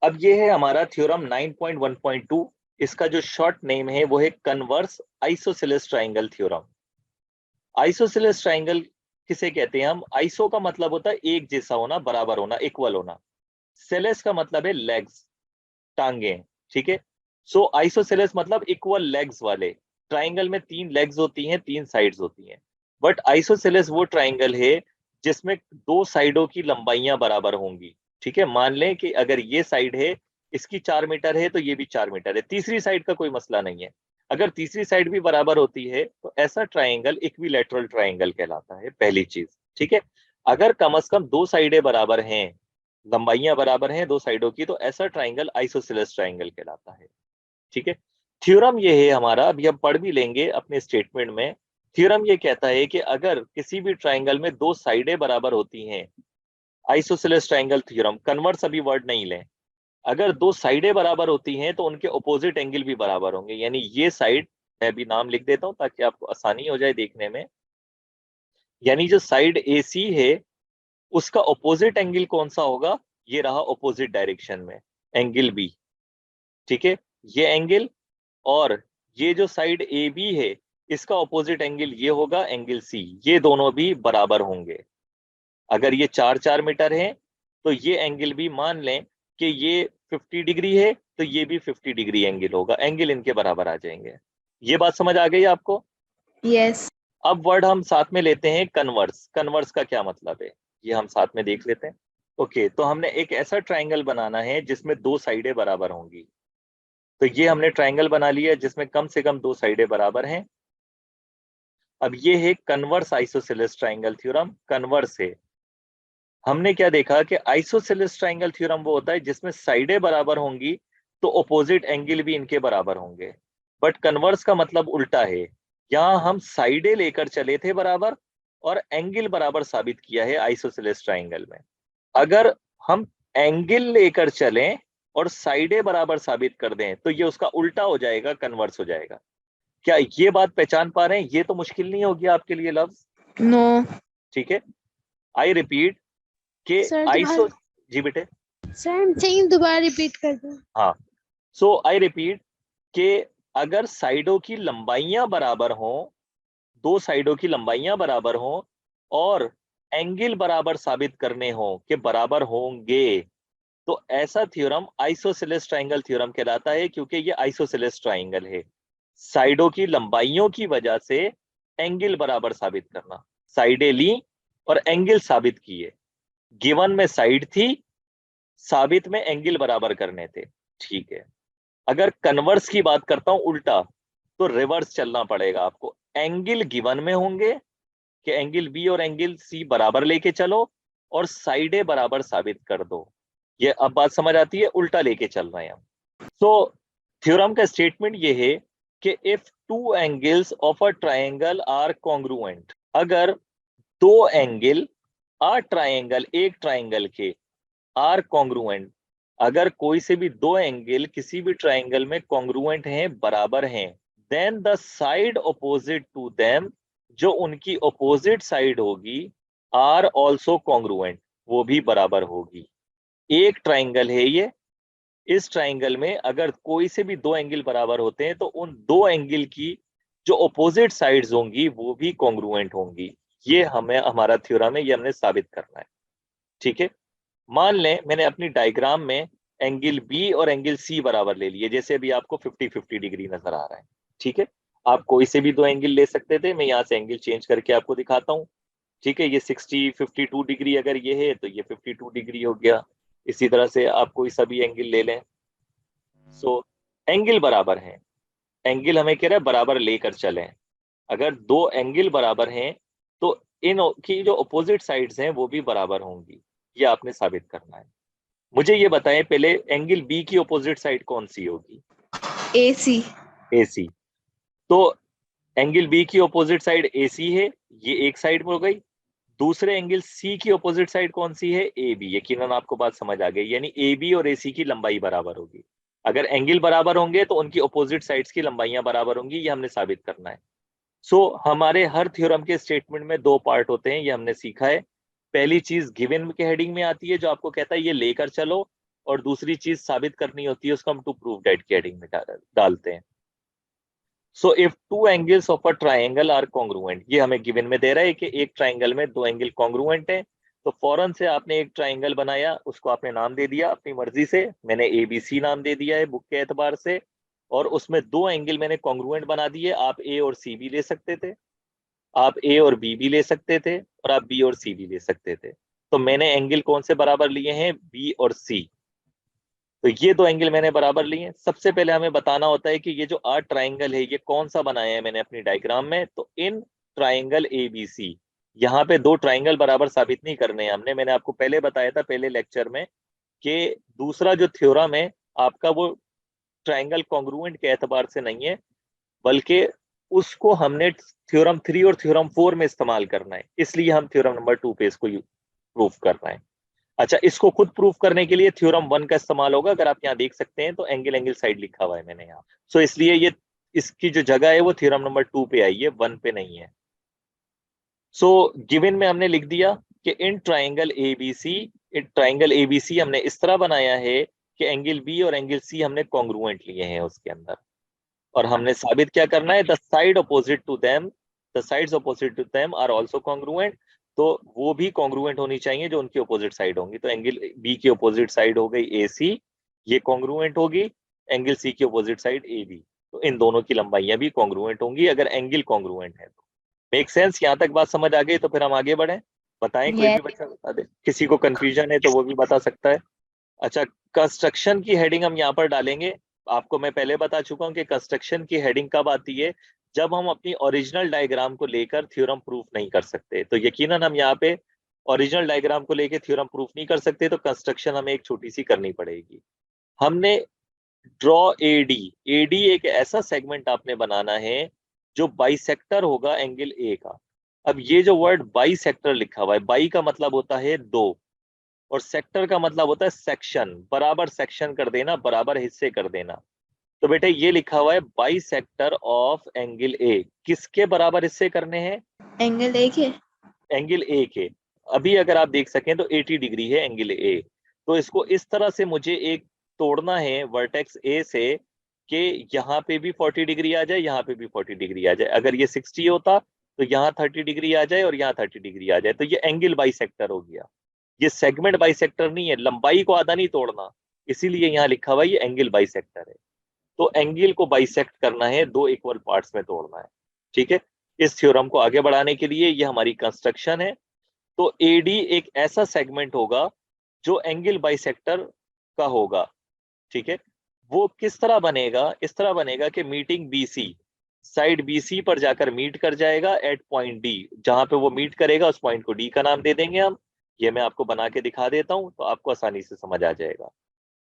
अब ये है हमारा थ्योरम 9.1.2। इसका जो शॉर्ट नेम है वो है converse isosceles triangle theorem. Isosceles triangle किसे कहते हैं हम? आइसो का मतलब होता है एक जैसा होना, बराबर होना, इक्वल होना। सेलेस का मतलब है लेग्स, टांगे। ठीक है, सो आइसोसेलेस मतलब इक्वल लेग्स वाले। ट्राइंगल में 3 लेग्स होती हैं, 3 साइड्स होती हैं। बट आइसोसेलेस वो ट्राइंगल है जिसमें 2 साइडों की लंबाइयां बराबर होंगी। ठीक है, मान लें कि अगर ये साइड है, इसकी 4 मीटर है तो ये भी 4 मीटर है। तीसरी साइड का कोई मसला नहीं है। अगर तीसरी साइड भी बराबर होती है तो ऐसा ट्राइंगल इक्विलैटरल ट्राइंगल कहलाता है, पहली चीज। ठीक है, अगर कम से कम 2 साइडें बराबर हैं, लंबाइयां बराबर हैं 2 साइडों की, तो ऐसा ट्राइंगल आइसोसेलेस ट्राइंगल कहलाता है। ठीक है, थ्योरम ये है हमारा, अभी हम पढ़ भी लेंगे अपने स्टेटमेंट में। थ्योरम ये कहता है कि अगर किसी भी ट्राइंगल में 2 साइडें बराबर होती हैं, आइसोसेलेस ट्राइंगल थ्योरम, कन्वर्स अभी वर्ड नहीं लें, अगर 2 साइडें बराबर होती हैं तो उनके ऑपोजिट एंगल भी बराबर होंगे। यानी ये साइड, मैं अभी नाम लिख देता हूं ताकि आपको आसानी हो जाए देखने में। यानी जो साइड ए सी है उसका ऑपोजिट एंगल कौन सा होगा? ये रहा ऑपोजिट डायरेक्शन में, एंगल बी। ठीक है, ये एंगल, और ये जो साइड ए बी है इसका ऑपोजिट एंगल ये होगा, एंगल सी। ये दोनों भी बराबर होंगे। अगर ये 4 4 मीटर है तो ये एंगल भी मान लें कि ये 50 डिग्री है, तो ये भी 50 डिग्री एंगल होगा। एंगल इनके बराबर आ जाएंगे। ये बात समझ आ गई आपको? यस। अब वर्ड हम साथ में लेते हैं कन्वर्स। कन्वर्स का क्या मतलब है ये हम साथ में देख लेते हैं। ओके, तो हमने एक ऐसा ट्राइंगल बनाना है जिसमें 2 साइडें बराबर होंगी। तो ये हमने ट्राइंगल बना लिया जिसमें कम से कम 2 साइडें बराबर हैं। अब ये है converse isosceles triangle theorem. Converse है, हमने क्या देखा कि आइसोसेलेस ट्राइंगल थ्योरम वो होता है जिसमें साइडें बराबर होंगी तो ऑपोजिट एंगल भी इनके बराबर होंगे। बट कन्वर्स का मतलब उल्टा है। यहां हम साइडें लेकर चले थे बराबर और एंगल बराबर साबित किया है आइसोसेलेस ट्राइंगल में। अगर हम एंगल लेकर चलें और साइडें बराबर साबित कर दें तो ये उसका उल्टा हो जाएगा, कन्वर्स हो जाएगा। क्या ये बात पहचान पा रहे हैं? ये तो मुश्किल नहीं होगी आपके लिए लफ्ज। नो। ठीक है, आई रिपीट के सर आइसो, दोबारा, जी बेटे। सर चाहिए दोबारा रिपीट कर दो। हाँ, सो आई रिपीट कि अगर साइडों की लंबाइयां बराबर हों, 2 साइडों की लंबाइयां बराबर हों और एंगल बराबर साबित करने हों कि बराबर होंगे, तो ऐसा थ्योरम आइसोसेलेस ट्राइंगल थ्योरम कहलाता है, क्योंकि ये आइसोसेलेस ट्राइंगल है। साइडों की लंबाइयों की वजह से एंगल बराबर साबित करना। साइडें ली और एंगल साबित किए। गिवन में साइड थी, साबित में एंगल बराबर करने थे। ठीक है, अगर कन्वर्स की बात करता हूं उल्टा, तो रिवर्स चलना पड़ेगा आपको। एंगल गिवन में होंगे कि एंगल बी और एंगल सी बराबर लेके चलो और साइडें बराबर साबित कर दो। ये अब बात समझ आती है? उल्टा लेके चल रहे हैं हम। सो थ्योरम का स्टेटमेंट ये है कि if 2 angles of a triangle are congruent, अगर 2 एंगल आ ट्राइंगल, एक ट्राइंगल के, आर कॉन्ग्रुएंट, अगर कोई से भी 2 एंगल किसी भी ट्राइंगल में कॉन्ग्रुएंट हैं, बराबर हैं, then the side opposite to them, जो उनकी अपोजिट साइड होगी, आर ऑल्सो कॉन्ग्रुएंट, वो भी बराबर होगी। एक ट्राइंगल है ये, इस ट्राइंगल में अगर कोई से भी 2 एंगल बराबर होते हैं तो उन 2 एंगल की जो अपोजिट साइड्स होंगी वो भी कॉन्ग्रुएंट होंगी। ये हमें, हमारा थ्योरम है, ये हमने साबित करना है। ठीक है, मान लें मैंने अपनी डायग्राम में एंगल बी और एंगल सी बराबर ले लिए, जैसे अभी आपको 50-50 डिग्री नजर आ रहा है। ठीक है, आप कोई से भी 2 एंगल ले सकते थे, मैं यहाँ से एंगल चेंज करके आपको दिखाता हूँ। ठीक है, ये 52 डिग्री अगर ये है तो ये 52 डिग्री हो गया। इसी तरह से आप कोई सा भी एंगल ले लें। सो एंगल बराबर हैं, एंगल हमें कह रहा है बराबर लेकर चलें। अगर 2 एंगल बराबर हैं तो इन की जो अपोजिट साइड्स हैं वो भी बराबर होंगी। ये आपने साबित करना है। मुझे ये बताएं पहले, एंगल बी की अपोजिट साइड कौन सी होगी? AC। ए सी। तो एंगल बी की अपोजिट साइड ए सी है, ये एक साइड में हो गई। दूसरे एंगल सी की अपोजिट साइड कौन सी है? A B. यकीनन आपको बात समझ आ गई, यानी ए बी और ए सी की लंबाई बराबर होगी। अगर एंगल बराबर होंगे तो उनकी अपोजिट साइड्स की लंबाइयां बराबर होंगी, ये हमने साबित करना है। सो हमारे हर थ्योरम के स्टेटमेंट में 2 पार्ट होते हैं, ये हमने सीखा है। पहली चीज गिवन के हेडिंग में आती है जो आपको कहता है ये लेकर चलो, और दूसरी चीज साबित करनी होती है, उसको हम टू प्रूव दैट की हेडिंग में डालते हैं। So if two angles of a triangle are congruent, ये हमें गिवन में दे रहा है कि एक ट्राइंगल में दो एंगल कॉन्ग्रुएंट हैं, तो फौरन से आपने एक ट्राइंगल बनाया, उसको आपने नाम दे दिया अपनी मर्जी से, मैंने ABC नाम दे दिया है बुक के एतबार से, और उसमें दो एंगल मैंने कॉन्ग्रुएंट बना दिए। आप A और C भी ले सकते थे, आप A और B भी ले सकते थे, और आप B और C भी ले सकते थे। तो मैंने एंगल कौन से बराबर लिए हैं? B और C। तो ये दो एंगल मैंने बराबर लिए हैं। सबसे पहले हमें बताना होता है कि ये जो आर ट्राइंगल है ये कौन सा बनाया है मैंने अपनी डायग्राम में। तो इन ट्राइंगल ABC, यहाँ पे दो ट्राइंगल बराबर साबित नहीं करने हैं हमने। मैंने आपको पहले बताया था पहले लेक्चर में कि दूसरा जो थ्योरम है आपका वो ट्राइंगल कॉन्ग्रुएंट के एतबार से नहीं है, बल्कि उसको हमने थ्योरम 3 और थ्योरम 4 में इस्तेमाल करना है, इसलिए हम थ्योरम नंबर 2 पे इसको प्रूफ कर रहे हैं। अच्छा, इसको खुद प्रूफ करने के लिए थ्योरम 1 का इस्तेमाल होगा। अगर आप यहाँ देख सकते हैं तो एंगल एंगल साइड लिखा हुआ है मैंने यहाँ, सो इसलिए ये इसकी जो जगह है वो थ्योरम नंबर 2 पे आई है, 1 पे नहीं है। सो गिवन में हमने लिख दिया कि इन ट्राइंगल ABC हमने इस तरह बनाया है कि एंगल B और एंगल C हमने कॉन्ग्रुएंट लिए हैं उसके अंदर, और हमने साबित क्या करना है? The side opposite to them, the sides opposite to them are also congruent. तो वो भी कॉन्ग्रुएंट होनी चाहिए जो उनकी अपोजिट साइड होंगी। तो एंगल B की अपोजिट साइड हो गई AC, ये कॉन्ग्रुएंट होगी। एंगल C की अपोजिट साइड AB, तो इन दोनों की लंबाइयां भी कॉन्ग्रुएंट होंगी अगर एंगल कॉन्ग्रुएंट है तो। Make sense? यहाँ तक बात समझ आ गई? तो फिर हम आगे बढ़े। बताएं, कोई भी Yes. बच्चा बता दे, किसी को कंफ्यूजन है तो वो भी बता सकता है। अच्छा, कंस्ट्रक्शन की हेडिंग हम यहाँ पर डालेंगे। आपको मैं पहले बता चुका हूँ कि कंस्ट्रक्शन की हेडिंग कब आती है? जब हम अपनी ओरिजिनल डायग्राम को लेकर थ्योरम प्रूफ नहीं कर सकते। तो यकीनन हम यहाँ पे ओरिजिनल डायग्राम को लेकर थ्योरम प्रूफ नहीं कर सकते, तो कंस्ट्रक्शन हमें एक छोटी सी करनी पड़ेगी। हमने ड्रॉ AD एक ऐसा सेगमेंट आपने बनाना है जो बाइसेक्टर होगा एंगल A का। अब ये जो वर्ड बाइसेक्टर लिखा हुआ है, बाई का मतलब होता है दो, और सेक्टर का मतलब होता है सेक्शन, बराबर सेक्शन कर देना, बराबर हिस्से कर देना। तो बेटे ये लिखा हुआ है by sector of angle A, किसके बराबर हिस्से करने हैं? एंगल एक है। एंगल A के। अभी अगर आप देख सकें तो 80 डिग्री है एंगल A, तो इसको इस तरह से मुझे एक तोड़ना है वर्टेक्स A से कि यहाँ पे भी 40 डिग्री आ जाए, यहाँ पे भी 40 डिग्री आ जाए। अगर ये 60 होता तो यहाँ 30 डिग्री आ जाए और यहाँ 30 डिग्री आ जाए, तो ये एंगल बाइसेक्टर हो गया। ये सेगमेंट बाइसेक्टर नहीं है, लंबाई को आधा नहीं तोड़ना, इसीलिए यहाँ लिखा हुआ ये एंगल बाइसेक्टर है। तो एंगल को बाइसेक्ट करना है, दो इक्वल पार्ट्स में तोड़ना है। ठीक है, इस थ्योरम को आगे बढ़ाने के लिए ये हमारी कंस्ट्रक्शन है। तो AD एक ऐसा सेगमेंट होगा जो एंगल बाइसेक्टर का होगा। ठीक है, वो किस तरह बनेगा? इस तरह बनेगा कि मीटिंग BC, साइड BC पर जाकर मीट कर जाएगा एट पॉइंट D। जहां पे वो मीट करेगा उस पॉइंट को D का नाम दे देंगे हम। ये मैं आपको बना के दिखा देता हूं तो आपको आसानी से समझ आ जाएगा।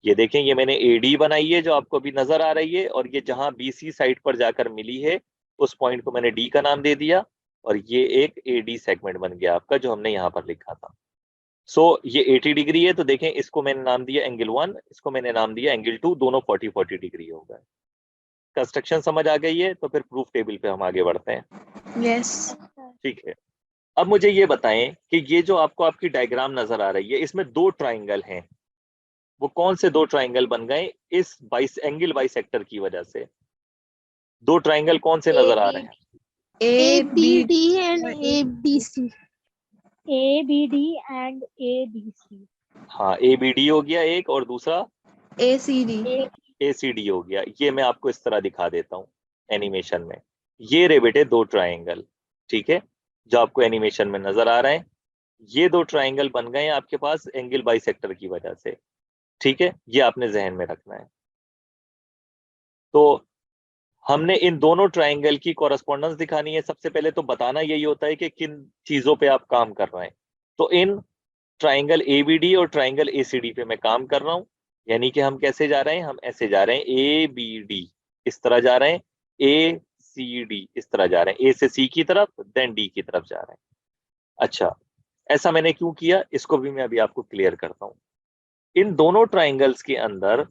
ये देखें, ये मैंने AD बनाई है जो आपको अभी नजर आ रही है, और ये जहां BC साइड पर जाकर मिली है उस पॉइंट को मैंने D का नाम दे दिया, और ये एक AD सेगमेंट बन गया आपका जो हमने यहाँ पर लिखा था। सो ये 80 डिग्री है, तो देखें इसको मैंने नाम दिया एंगल 1, इसको मैंने नाम दिया एंगल 2, दोनों 40-40 डिग्री हो गए। कंस्ट्रक्शन समझ आ गई है? तो फिर प्रूफ टेबल पे हम आगे बढ़ते हैं। यस। ठीक है, अब मुझे ये बताएं कि ये जो आपको आपकी डायग्राम नजर आ रही है इसमें दो ट्राइंगल हैं, वो कौन से दो ट्राइंगल बन गए इस एंगल बाइसेक्टर की वजह से? दो ट्राइंगल कौन से नजर आ रहे हैं? ABD and ABC. ABD and ABC. हाँ, ABD हो गया एक, और दूसरा ACD. ACD हो गया। ये मैं आपको इस तरह दिखा देता हूँ एनिमेशन में। ये रे बेटे दो ट्राइंगल, ठीक है, जो आपको एनिमेशन में नजर आ रहे हैं। ये दो ट्राइंगल बन गए हैं आपके पास एंगल बाइसेक्टर की वजह से। ठीक है, ये आपने जहन में रखना है। तो हमने इन दोनों ट्राइंगल की कॉरेस्पॉन्डेंस दिखानी है। सबसे पहले तो बताना यही होता है कि किन चीजों पे आप काम कर रहे हैं। तो इन ट्राइंगल ABD और ट्राइंगल ACD पे मैं काम कर रहा हूं, यानी कि हम कैसे जा रहे हैं? हम ऐसे जा रहे हैं, ABD इस तरह जा रहे हैं, ACD इस तरह जा रहे हैं, A से C की तरफ देन D की तरफ जा रहे हैं। अच्छा, ऐसा मैंने क्यों किया इसको भी मैं अभी आपको क्लियर करता हूं। इन दोनों ट्राइंगल्स के अंदर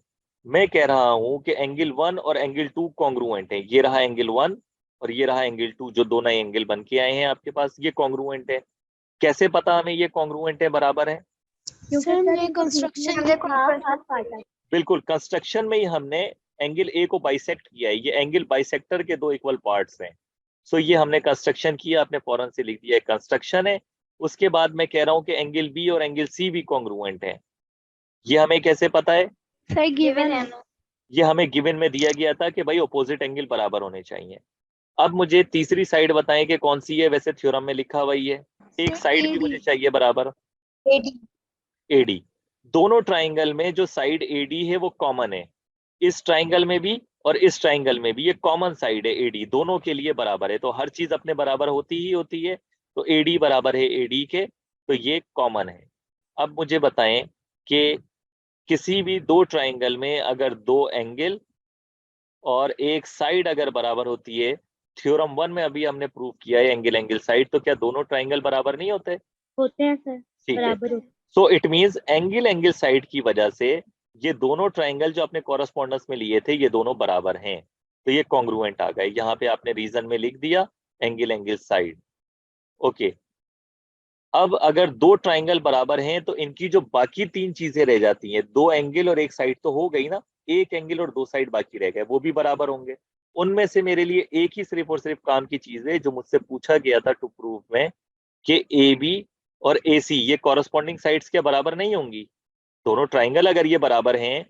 मैं कह रहा हूं कि एंगल 1 और एंगल 2 कॉन्ग्रुएंट है। ये रहा एंगल 1 और ये रहा एंगल 2, जो दोनों एंगल बन के आए हैं आपके पास, ये कॉन्ग्रुएंट है। कैसे पता हमें ये कॉन्ग्रुएंट है, बराबर है? क्योंकि सर सर हमने इनको कंस्ट्रक्शन बीच में हाफ हाफ काटा है। बिल्कुल, कंस्ट्रक्शन में ही हमने एंगल ए को बाइसेक्ट किया है। ये एंगल बाइसेक्टर के दो इक्वल पार्ट्स हैं। सो ये हमने कंस्ट्रक्शन किया, आपने फौरन से लिख दिया कंस्ट्रक्शन है। उसके बाद मैं कह रहा हूं कि एंगल बी और एंगल सी भी कॉन्ग्रुएंट है। ये हमें कैसे पता है? सर गिवन है। ये हमें गिवन में दिया गया था कि भाई ऑपोजिट एंगल बराबर होने चाहिए। अब मुझे तीसरी साइड बताएं कि कौन सी है। वैसे थ्योरम में लिखा हुआ ही है, एक साइड भी मुझे चाहिए बराबर, एडी। एडी। दोनों ट्राइंगल में जो साइड एडी है वो कॉमन है, इस ट्राइंगल में भी और इस ट्राइंगल में भी ये कॉमन साइड है एडी, दोनों के लिए बराबर है। तो हर चीज अपने बराबर होती ही होती है, तो एडी बराबर है एडी के, तो ये कॉमन है। अब मुझे बताएं कि किसी भी दो ट्राइंगल में अगर दो एंगल और एक साइड अगर बराबर होती है, थ्योरम 1 में अभी हमने प्रूव किया है एंगल एंगल साइड, तो क्या दोनों ट्राइंगल बराबर नहीं होते? होते हैं सर, ठीक है। बराबर होते so it means angle angle side की वजह से ये दोनों ट्राइंगल जो आपने कॉरेस्पॉन्डेंस में लिए थे ये दोनों बराबर हैं, तो ये कॉन्ग्रुएंट आ गए। यहाँ पे आपने रीजन में लिख दिया एंगल एंगल साइड। ओके, अब अगर दो ट्राइंगल बराबर हैं तो इनकी जो बाकी तीन चीजें रह जाती हैं, दो एंगल और एक साइड तो हो गई ना, एक एंगल और दो साइड बाकी रह गए, वो भी बराबर होंगे। उनमें से मेरे लिए एक ही सिर्फ और सिर्फ काम की चीज है जो मुझसे पूछा गया था टू प्रूव में, कि ए बी और ए सी ये कॉरेस्पॉन्डिंग साइड्स क्या बराबर नहीं होंगी? दोनों ट्राइंगल अगर ये बराबर हैं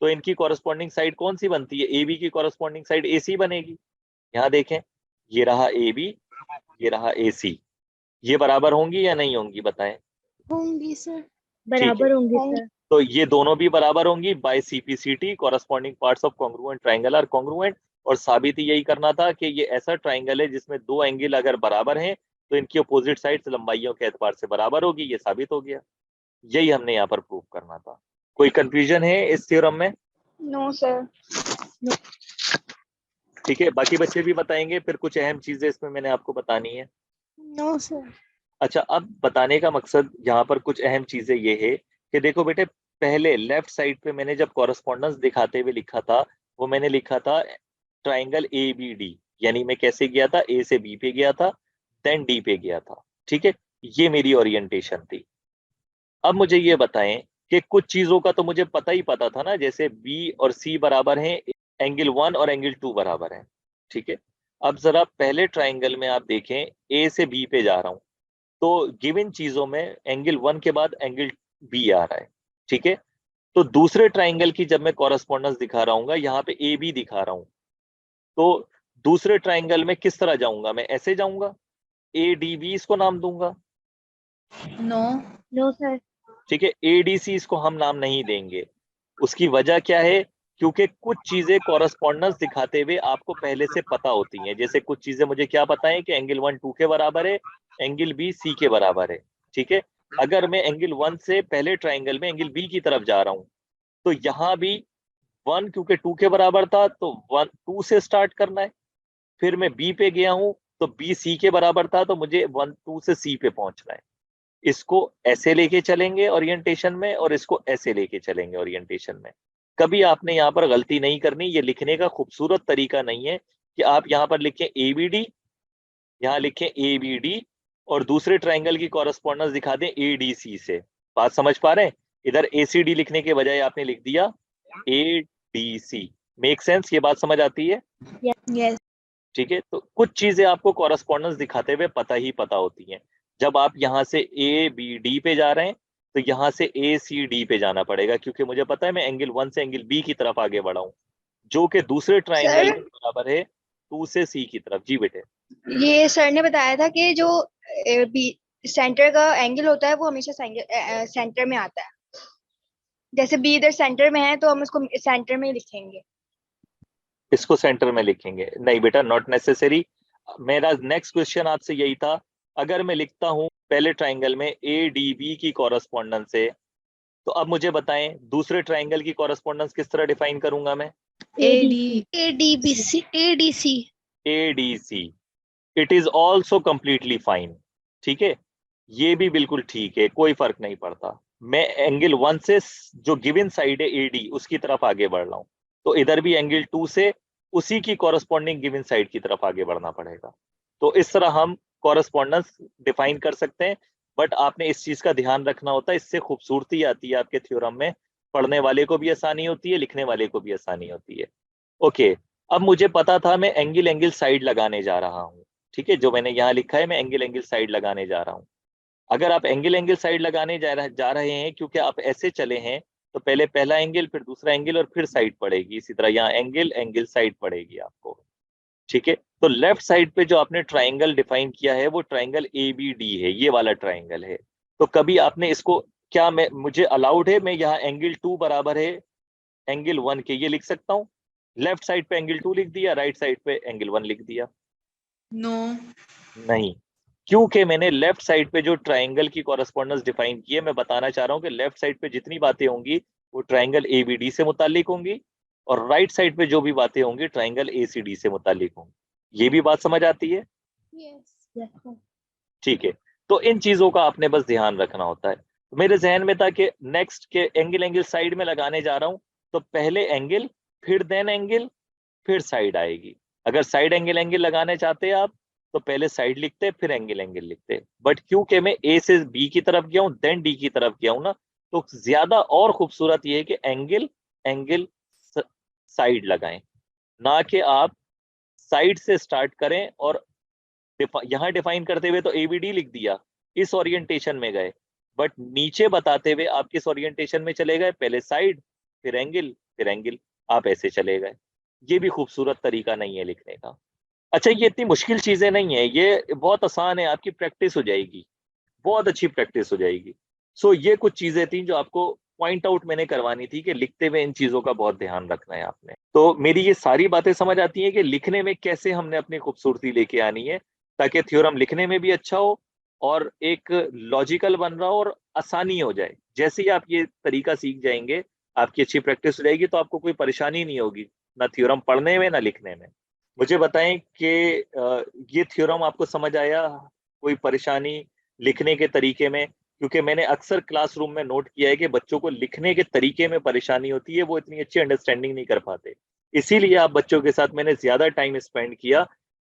तो इनकी कॉरेस्पॉन्डिंग साइड कौन सी बनती है? ए बी की कॉरेस्पॉन्डिंग साइड ए सी बनेगी। यहाँ देखें, ये रहा ए बी, ये रहा ए सी, ये बराबर होंगी या नहीं होंगी बताएं? होंगी सर। बराबर होंगे सर। तो ये दोनों भी बराबर होंगी by CPCT, corresponding parts of congruent triangle are congruent. और साबित यही करना था कि ये ऐसा ट्राइंगल है जिसमें दो एंगल अगर बराबर हैं तो इनकी अपोजिट साइड्स लंबाइयों के एतबार से बराबर होगी, ये साबित हो गया। यही हमने यहाँ पर प्रूव करना था। कोई कंफ्यूजन है इस थ्योरम में? No sir. ठीक है, बाकी बच्चे भी बताएंगे, फिर कुछ अहम चीजें इसमें मैंने आपको बतानी है। No sir. अच्छा, अब बताने का मकसद यहाँ पर कुछ अहम चीजें ये है कि देखो बेटे, पहले लेफ्ट साइड पे मैंने जब कॉरेस्पॉन्डेंस दिखाते हुए लिखा था, वो मैंने लिखा था ट्राइंगल ए बी डी, यानी मैं कैसे गया था, ए से बी पे गया था, देन डी पे गया था। ठीक है, ये मेरी ओरिएंटेशन थी। अब मुझे ये बताएं कि कुछ चीजों का तो मुझे पता ही पता था ना, जैसे बी और सी बराबर हैं, एंगल 1 और एंगल 2 बराबर हैं। ठीक है, अब जरा पहले ट्राइंगल में आप देखें, ए से बी पे जा रहा हूं, तो गिवन चीजों में एंगल 1 के बाद एंगल बी आ रहा है। ठीक है, तो दूसरे ट्राइंगल की जब मैं कॉरेस्पॉन्डेंस दिखा रहा हूँ, यहाँ पे ए बी दिखा रहा हूँ, तो दूसरे ट्राइंगल में किस तरह जाऊंगा? मैं ऐसे जाऊंगा, ए डी बी इसको नाम दूंगा। नो। No sir. ठीक है, ए डी सी इसको हम नाम नहीं देंगे। उसकी वजह क्या है? क्योंकि कुछ चीजें कॉरेस्पॉन्डेंस दिखाते हुए आपको पहले से पता होती हैं। जैसे कुछ चीजें मुझे क्या पता है कि एंगल 1 2 के बराबर है, एंगल बी सी के बराबर है। ठीक है, अगर मैं एंगल 1 से पहले ट्राइंगल में एंगल बी की तरफ जा रहा हूं, तो यहाँ भी 1 क्योंकि 2 के बराबर था तो 1 2 से स्टार्ट करना है। फिर मैं बी पे गया हूं तो बी सी के बराबर था, तो मुझे 1 2 से सी पे पहुंचना है। इसको ऐसे लेके चलेंगे ओरिएंटेशन में, और इसको ऐसे लेके चलेंगे ओरिएंटेशन में। कभी आपने यहाँ पर गलती नहीं करनी। ये लिखने का खूबसूरत तरीका नहीं है कि आप यहाँ पर लिखें ए बी डी, यहाँ लिखें ए बी डी, और दूसरे ट्राइंगल की कॉरेस्पॉन्डेंस दिखा दें ए डी सी से। बात समझ पा रहे हैं? इधर ए सी डी लिखने के बजाय आपने लिख दिया A D C. Make sense? ये बात समझ आती है? यस। ठीक है, तो कुछ चीजें आपको कॉरेस्पॉन्डेंस दिखाते हुए पता होती हैं। जब आप यहाँ से ए बी डी पे जा रहे हैं तो यहाँ से ए सी डी पे जाना पड़ेगा, क्योंकि मुझे पता है मैं एंगल 1 से एंगल बी की तरफ आगे बढ़ा हूँ, जो कि दूसरे ट्राइंगल के बराबर है 2 से सी की तरफ। जी बेटे। ये सर ने बताया था कि जो सेंटर का एंगल होता है वो हमेशा सेंटर में आता है। जैसे बी इधर सेंटर में है तो हम उसको सेंटर में ही लिखेंगे। इसको सेंटर में लिखेंगे? नहीं बेटा, नॉट नेसेसरी। मेरा नेक्स्ट क्वेश्चन आपसे यही था, अगर मैं लिखता हूं पहले ट्राइंगल में ए डी बी की कॉरेस्पॉन्डेंस से, तो अब मुझे बताएं दूसरे ट्राइंगल की कॉरेस्पॉन्डेंस किस तरह डिफाइन करूंगा मैं? ADC. A D C. It is also completely fine. ठीक है, ये भी बिल्कुल ठीक है, कोई फर्क नहीं पड़ता। मैं एंगल 1 से जो गिवन साइड है ए डी उसकी तरफ आगे बढ़ रहा हूं, तो इधर भी एंगल 2 से उसी की कॉरेस्पॉन्डिंग गिवन साइड की तरफ आगे बढ़ना पड़ेगा। तो इस तरह हम कॉरेस्पॉन्डेंस डिफाइन कर सकते हैं। बट आपने इस चीज का ध्यान रखना होता है, इससे खूबसूरती आती है आपके थ्योरम में, पढ़ने वाले को भी आसानी होती है, लिखने वाले को भी आसानी होती है। ओके, अब मुझे पता था मैं एंगल साइड लगाने जा रहा हूँ, ठीक है, जो मैंने यहाँ लिखा है मैं एंगल साइड लगाने जा रहा हूँ। अगर आप एंगल साइड लगाने जा रहे हैं, क्योंकि आप ऐसे चले हैं, तो पहले पहला एंगल, फिर दूसरा एंगल, और फिर साइड पड़ेगी, इसी तरह यहाँ एंगल साइड पड़ेगी आपको, ठीक है। तो लेफ्ट साइड पे जो आपने ट्राइंगल डिफाइन किया है वो ट्राइंगल ABD है, ये वाला ट्राइंगल है। तो कभी आपने इसको, क्या मैं, मुझे अलाउड है, मैं यहाँ एंगल 2 बराबर है एंगल 1 के, ये लिख सकता हूँ? लेफ्ट साइड पे एंगल 2 लिख दिया, राइट साइड पे एंगल 1 लिख दिया? नो नहीं, क्योंकि मैंने लेफ्ट साइड पे जो ट्राइंगल की कॉरेस्पॉन्डेंस डिफाइन की है, मैं बताना चाह रहा हूँ कि लेफ्ट साइड पे जितनी बातें होंगी वो ट्राइंगल ABD से मुतालिक होंगी, और राइट साइड पे जो भी बातें होंगी ट्राइंगल ACD से मुतालिक होंगी। ये भी बात समझ आती है? Yes Yes, sir. ठीक है, तो इन चीजों का आपने बस ध्यान रखना होता है। तो मेरे जहन में था कि नेक्स्ट के एंगल साइड में लगाने जा रहा हूँ, तो पहले एंगल, फिर देन एंगल, फिर साइड आएगी। अगर साइड एंगल लगाने चाहते हैं आप, तो पहले साइड लिखते, फिर एंगल लिखते। बट क्योंकि मैं A से B की तरफ गया हूँ, देन D की तरफ गया हूँ ना, तो ज्यादा और खूबसूरत ये है कि एंगल साइड लगाएं, ना कि आप साइड से स्टार्ट करें और यहाँ डिफाइन करते हुए तो ABD लिख दिया, इस ओरिएंटेशन में गए, बट नीचे बताते हुए आप किस ओरिएंटेशन में चले गए, पहले साइड, फिर एंगल, आप ऐसे चले गए। ये भी खूबसूरत तरीका नहीं है लिखने का। अच्छा, ये इतनी मुश्किल चीजें नहीं है, ये बहुत आसान है, आपकी प्रैक्टिस हो जाएगी, बहुत अच्छी प्रैक्टिस हो जाएगी। सो ये कुछ चीजें थी जो आपको पॉइंट आउट मैंने करवानी थी कि लिखते हुए इन चीजों का बहुत ध्यान रखना है आपने। तो मेरी ये सारी बातें समझ आती हैं कि लिखने में कैसे हमने अपनी खूबसूरती लेके आनी है, ताकि थ्योरम लिखने में भी अच्छा हो और एक लॉजिकल बन रहा हो और आसानी हो जाए। जैसे ही आप ये तरीका सीख जाएंगे, आपकी अच्छी प्रैक्टिस हो जाएगी, तो आपको कोई परेशानी नहीं होगी, ना थ्योरम पढ़ने में ना लिखने में। मुझे बताएं कि ये थ्योरम आपको समझ आया? कोई परेशानी लिखने के तरीके में? क्योंकि मैंने अक्सर क्लासरूम में नोट किया है कि बच्चों को लिखने के तरीके में परेशानी होती है, वो इतनी अच्छी अंडरस्टैंडिंग नहीं कर पाते। इसीलिए आप बच्चों के साथ मैंने ज्यादा टाइम स्पेंड किया